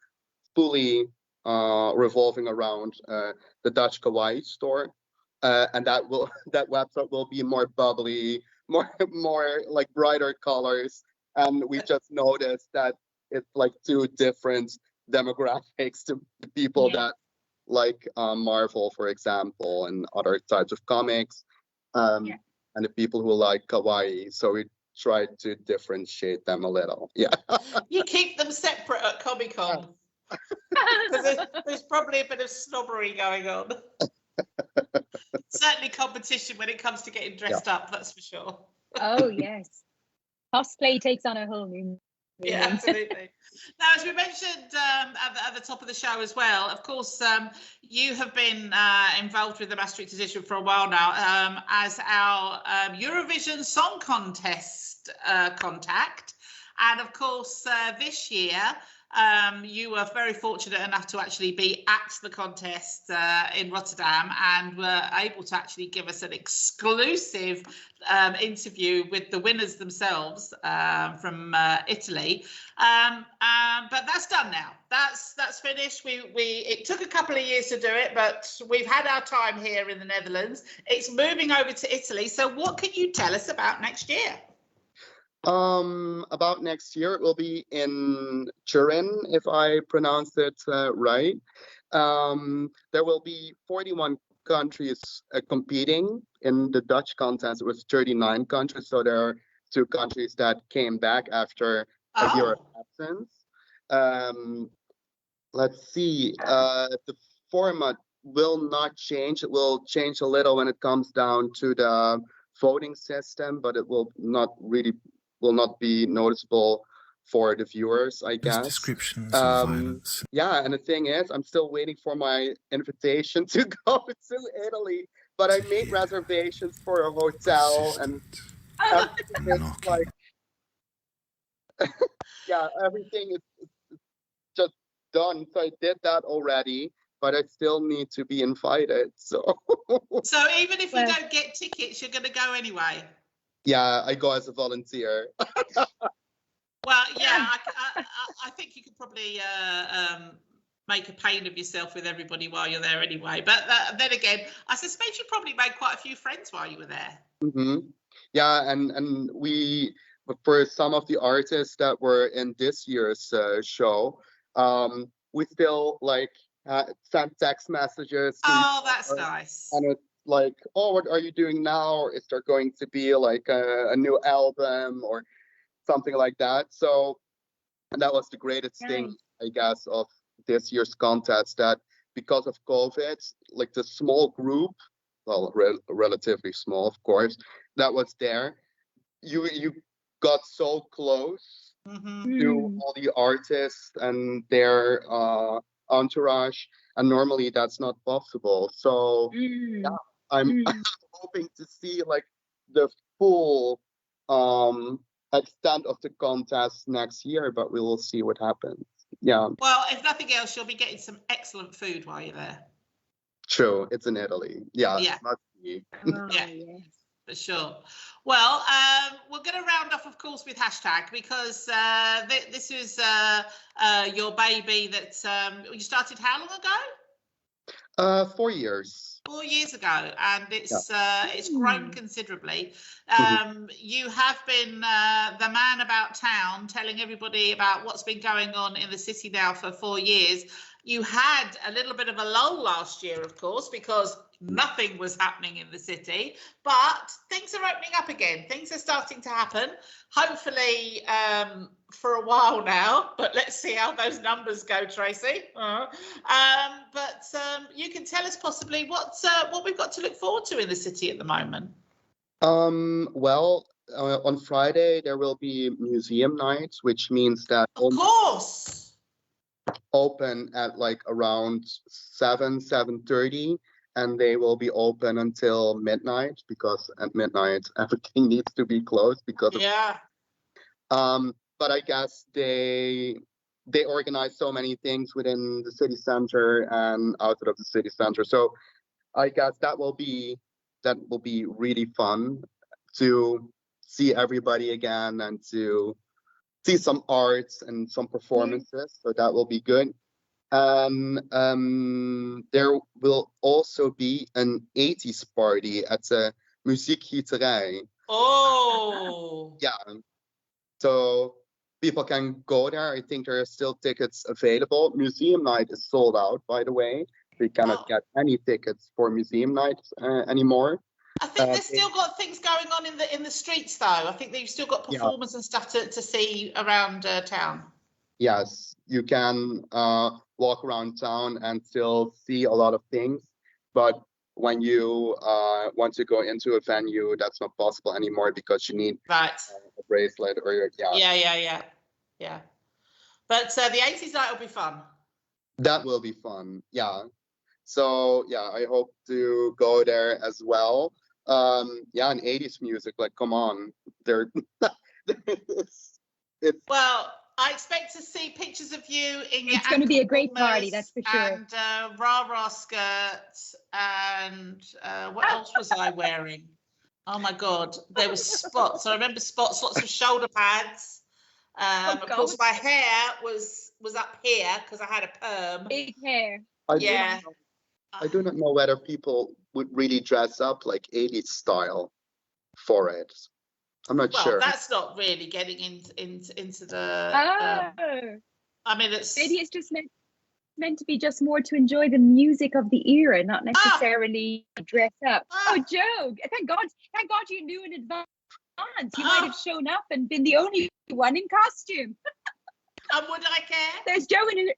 fully revolving around the Dutch Kawaii Store, and that website will be more bubbly, more like brighter colors, and we just noticed that it's like two different demographics to people Yeah. that like Marvel, for example, and other types of comics, Yeah. and the people who like kawaii. So we tried to differentiate them a little. Yeah. You keep them separate at Comic-Con. Because there's probably a bit of snobbery going on. Certainly competition when it comes to getting dressed up, that's for sure. Oh, yes. Cosplay takes on a whole new Yeah, meaning. absolutely. Now, as we mentioned at the top of the show as well, of course, you have been involved with the Maastricht edition for a while now as our Eurovision Song Contest contact. And of course, this year, you were very fortunate enough to actually be at the contest in Rotterdam and were able to actually give us an exclusive interview with the winners themselves from Italy. But that's done now. That's finished. It took a couple of years to do it, but we've had our time here in the Netherlands. It's moving over to Italy. So what can you tell us about next year? About next year, it will be in Turin, if I pronounce it right. There will be 41 countries competing in the Dutch contest. It was 39 countries, so there are 2 countries that came back after a year of absence. Let's see. The format will not change. It will change a little when it comes down to the voting system, but it will not be noticeable for the viewers, I guess. Descriptions of violence. Yeah, and the thing is, I'm still waiting for my invitation to go to Italy, but I made reservations for a hotel and everything is like, yeah, everything is just done. So I did that already, but I still need to be invited. So even if you don't get tickets, you're going to go anyway. Yeah, I go as a volunteer. Well, yeah, I think you could probably make a pain of yourself with everybody while you're there anyway. But then again, I suspect you probably made quite a few friends while you were there. Mm-hmm. Yeah, and for some of the artists that were in this year's show, we still sent text messages. Oh, that's nice. And it's like, oh, what are you doing now? Or is there going to be like a new album or something like that? So, and that was the greatest thing, I guess, of this year's contest, that because of COVID, like the small group, well, relatively small, of course, that was there, you got so close to all the artists and their entourage, and normally that's not possible. So yeah, I'm hoping to see like the full extent of the contest next year, but we will see what happens. Yeah. Well, if nothing else, you'll be getting some excellent food while you're there. True, it's in Italy. Yeah. Must be. Yeah. Yes. For sure. Well, we're going to round off, of course, with hashtag, because this is your baby that you started how long ago? 4 years. 4 years ago, and it's grown considerably. You have been the man about town, telling everybody about what's been going on in the city now for 4 years. You had a little bit of a lull last year, of course, because nothing was happening in the city, but things are opening up again. Things are starting to happen, hopefully for a while now, but let's see how those numbers go, Tracey. But you can tell us possibly what we've got to look forward to in the city at the moment. Well, on Friday there will be museum nights, which means that of course open at like around 7:30, and they will be open until midnight, because at midnight everything needs to be closed because but I guess they organize so many things within the city center and outside of the city center. So I guess that will be really fun to see everybody again and to see some arts and some performances. So that will be good. There will also be an 80s party at the Muziekgieterij. Oh. Yeah. So people can go there. I think there are still tickets available. Museum night is sold out, by the way. We cannot get any tickets for museum night anymore. I think they've still got things going on in the streets, though. I think they've still got performers and stuff to see around town. Yes, you can walk around town and still see a lot of things, but when you want to go into a venue, that's not possible anymore because you need a bracelet or yeah. But the 80s night will be fun. That will be fun, yeah. So yeah, I hope to go there as well. Yeah, and 80s music, like, come on, it's well. I expect to see pictures of you in your. It's going to be a great party, that's for sure. And rah-rah skirts, and what else was I wearing? Oh my God, there was spots. I remember spots, lots of shoulder pads. Of course, my hair was up here because I had a perm. Big hair. I do not know whether people would really dress up like 80s style for it. I'm not sure. Well, that's not really getting into the. I mean, maybe it's just meant to be just more to enjoy the music of the era, not necessarily dress up. Oh, Joe! Thank God you knew in advance. You might have shown up and been the only one in costume. And would I care? There's Joe in her.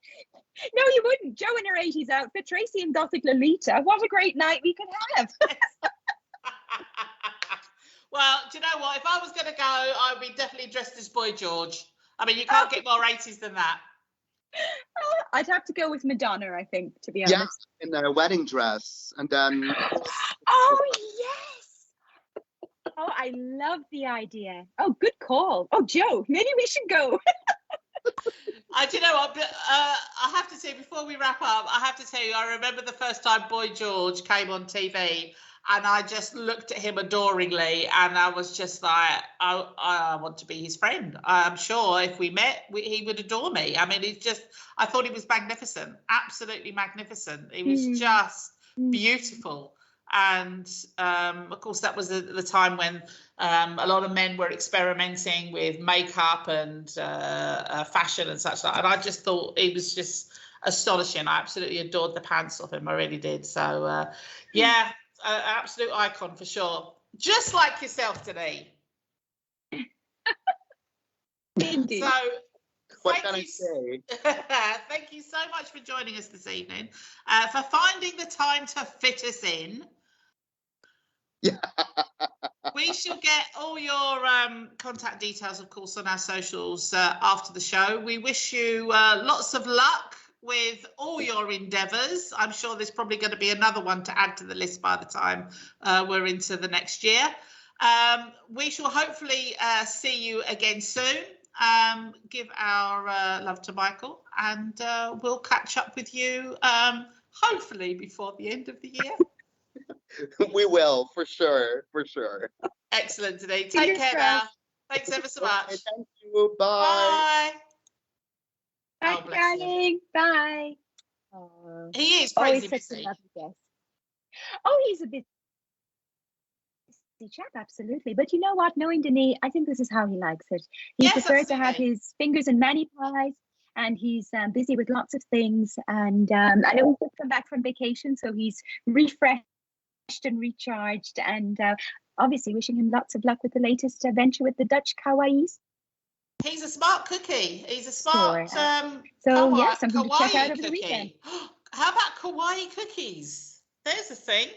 No, you wouldn't. Joe in her 80s outfit. Tracy in Gothic Lolita. What a great night we could have. Well, do you know what? If I was going to go, I would be definitely dressed as Boy George. I mean, you can't get more 80s than that. I'd have to go with Madonna, I think, to be honest. Yeah, in a wedding dress. And then... Oh, yes! Oh, I love the idea. Oh, good call. Oh, Joe, maybe we should go. Do you know what? I have to say, before we wrap up, I have to tell you, I remember the first time Boy George came on TV. And I just looked at him adoringly, and I was just like, I want to be his friend. I'm sure if we met, he would adore me. I mean, I thought he was magnificent, absolutely magnificent. He was just beautiful. And of course, that was the time when a lot of men were experimenting with makeup and fashion and such like. And I just thought it was just astonishing. I absolutely adored the pants off him. I really did. So, yeah. Absolute icon for sure. Just like yourself today. Indeed. So, what can I say? Thank you so much for joining us this evening, for finding the time to fit us in. Yeah. We shall get all your contact details, of course, on our socials after the show. We wish you lots of luck with all your endeavours. I'm sure there's probably going to be another one to add to the list by the time we're into the next year. We shall hopefully see you again soon. Give our love to Michael, and we'll catch up with you hopefully before the end of the year. We will, for sure. Excellent, Denise. Take care now. Thanks ever so much. Okay, thank you. Bye. Bye, darling. Bye. He is crazy busy. Oh, he's a busy chap, absolutely. But you know what? Knowing Denis, I think this is how he likes it. He prefers to have his fingers in many pies, and he's busy with lots of things. And I know he's just come back from vacation, so he's refreshed and recharged. And obviously wishing him lots of luck with the latest venture with the Dutch Kawaii. He's a smart cookie. He's a smart something kawaii to check out over cookie. the weekend. How about kawaii cookies? There's a thing.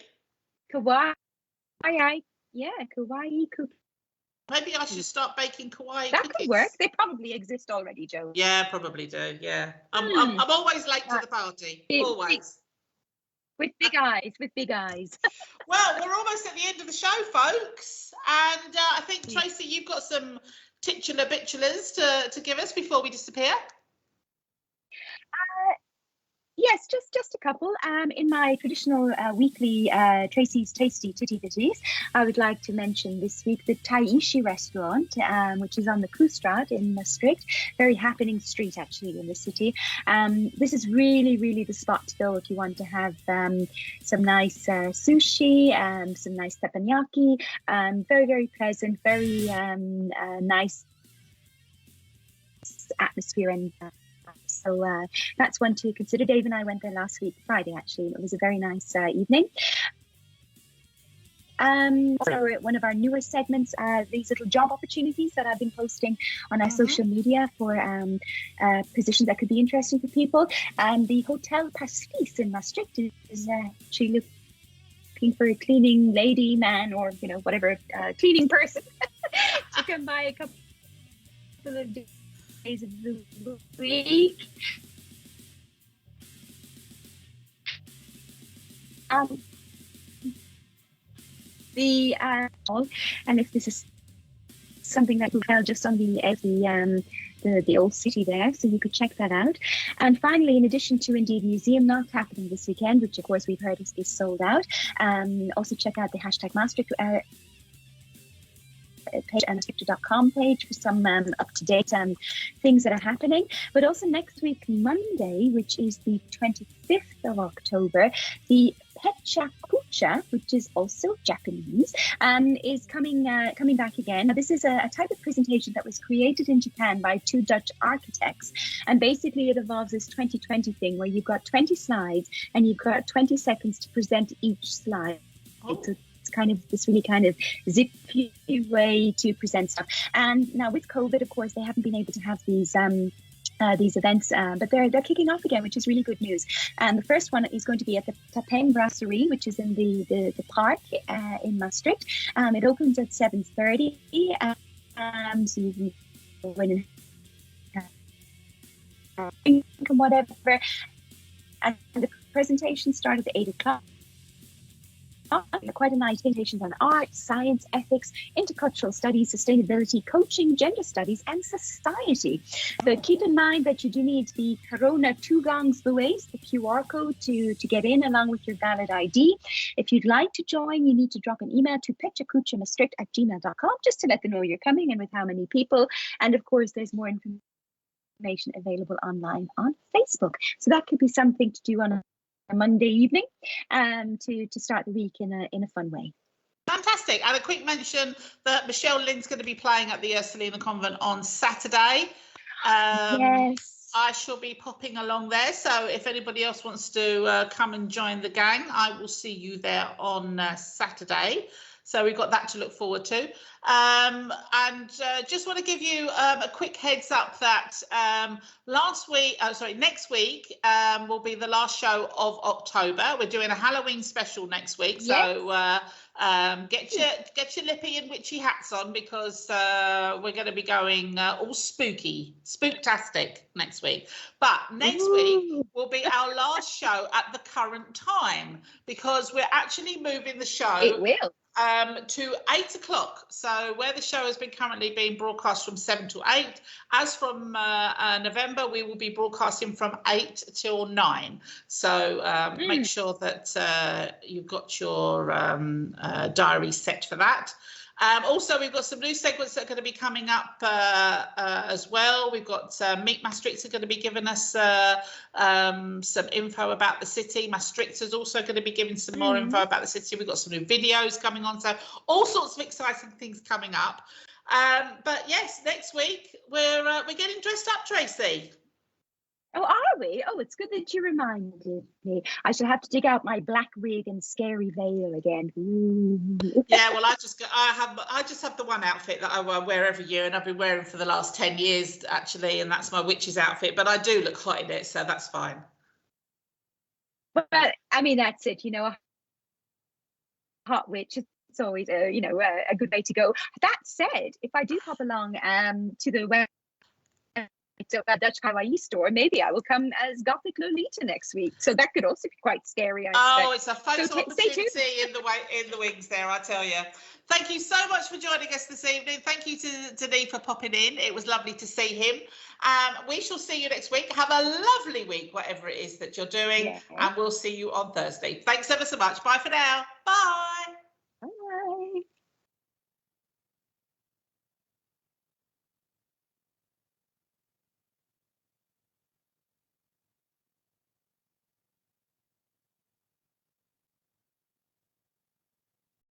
Kawaii, kawaii cookies. Maybe I should start baking kawaii that cookies. Could work. They probably exist already, Joe. Yeah, probably do. Yeah, I'm always late to the party. Always. With big eyes. Well, we're almost at the end of the show, folks, and I think Tracy, you've got some titular bitulars to give us before we disappear. Yes, just a couple. In my traditional weekly Tracey's Tasty Titty Bitties, I would like to mention this week the Taishi restaurant, which is on the Koestraat in Maastricht. Very happening street, actually, in the city. This is really, really the spot to go if you want to have some nice sushi, some nice teppanyaki. Very, very pleasant, very nice atmosphere and so that's one to consider. Dave and I went there last week, Friday actually. It was a very nice evening. So one of our newer segments are these little job opportunities that I've been posting on our social media for positions that could be interesting for people. And the Hotel Pastis in Maastricht is actually looking for a cleaning lady, man, or whatever cleaning person to come by a couple of days of the week. And if this is something that we fell just on the old city there, so you could check that out. And finally, in addition to Indeed Museum not happening this weekend, which of course we've heard is sold out, also check out the hashtag Maastricht page and Maastricht.com page for some up-to-date things that are happening. But also next week, Monday, which is the 25th of October, the Pecha Kucha, which is also Japanese, is coming back again. Now, this is a type of presentation that was created in Japan by two Dutch architects, and basically it involves this 2020 thing where you've got 20 slides and you've got 20 seconds to present each slide. So it's kind of this really kind of zippy way to present stuff. And now with COVID, of course, they haven't been able to have these events, but they're kicking off again, which is really good news. And the first one is going to be at the Tapeng Brasserie, which is in the park in Maastricht. It opens at 7:30, so you can go in and whatever. And the presentation started at 8 o'clock. Quite a nice presentations on art, science, ethics, intercultural studies, sustainability, coaching, gender studies, and society. So keep in mind that you do need the Corona Toegangsbewijs, the QR code to get in along with your valid ID. If you'd like to join, you need to drop an email to pechakuchamaastricht@gmail.com just to let them know you're coming and with how many people. And of course, there's more information available online on Facebook. So that could be something to do on a Monday evening to start the week in a fun way. Fantastic. And a quick mention that Michelle Lynn's going to be playing at the Ursulina Convent on Saturday. Yes. I shall be popping along there. So if anybody else wants to come and join the gang, I will see you there on Saturday. So we've got that to look forward to. And just want to give you a quick heads up that next week will be the last show of October. We're doing a Halloween special next week. So get your lippy and witchy hats on, because we're going to be going all spooktastic next week. But next week will be our last show at the current time, because we're actually moving the show. It will. To 8 o'clock. So where the show has been currently being broadcast from 7 to 8, as from November, we will be broadcasting from 8 till 9. So make sure that you've got your diary set for that. Also, we've got some new segments that are going to be coming up as well. We've got Meet Maastricht are going to be giving us some info about the city. Maastricht is also going to be giving some more info about the city. We've got some new videos coming on, so all sorts of exciting things coming up. But yes, next week we're getting dressed up, Tracey. Oh, are we? Oh, it's good that you reminded me. I shall have to dig out my black wig and scary veil again. Ooh. Yeah, well, I just have the one outfit that I wear every year, and I've been wearing for the last 10 years actually, and that's my witch's outfit. But I do look hot in it, so that's fine. But I mean, that's it. A hot witch. It's always a good way to go. That said, if I do pop along to the So at Dutch Kawaii Store, maybe I will come as Gothic Lolita next week. So that could also be quite scary. Oh, it's a photo So opportunity in the wings there, I tell you. Thank you so much for joining us this evening. Thank you to Denis for popping in. It was lovely to see him. We shall see you next week. Have a lovely week, whatever it is that you're doing, and we'll see you on Thursday. Thanks ever so much. Bye for now. Bye.